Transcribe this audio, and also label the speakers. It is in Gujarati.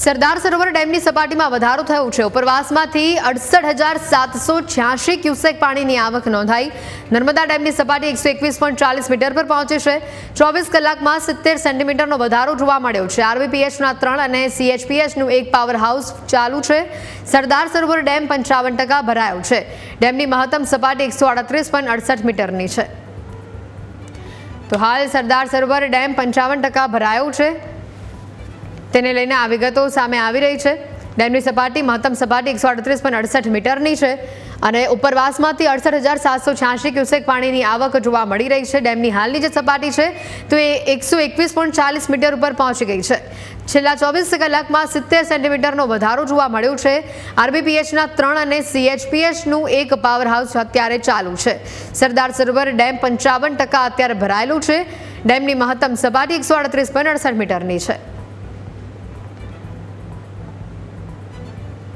Speaker 1: સરદાર સરોવર ડેમની સપાટીમાં વધારો થયો છે। ઉપરવાસમાંથી 68,786 ક્યુસેક પાણીની આવક નોંધાઈ। નર્મદા ડેમની સપાટી 121.40 મીટર પર પહોંચી છે। 24 કલાકમાં 70 સેન્ટીમીટરનો વધારો જોવા મળ્યો છે। આરવીપીએચના 3 અને સીએચપીએચનું 1 પાવર હાઉસ ચાલુ છે। સરદાર સરોવર ડેમ 55% ભરાયો છે। ડેમની મહત્તમ સપાટી 138.68 મીટરની છે। તો હાલ સરદાર સરોવર ડેમ 55% ભરાયો છે। તેને લઈને આ વિગતો સામે આવી રહી છે। ડેમની સપાટી મહત્તમ સપાટી 138.68 મીટરની છે અને ઉપરવાસમાંથી 68,786 ક્યુસેક પાણીની આવક જોવા મળી રહી છે। ડેમની હાલની જે સપાટી છે તો એ 121.40 મીટર ઉપર પહોંચી ગઈ છે। છેલ્લા 24 કલાકમાં 70 સેન્ટીમીટરનો વધારો જોવા મળ્યો છે। આરબીપીએચના 3 અને સીએચપીએચનું 1 પાવર હાઉસ અત્યારે ચાલુ છે। સરદાર સરોવર ડેમ 55% અત્યારે ભરાયેલું છે। ડેમની મહત્તમ સપાટી 138.68 મીટરની છે।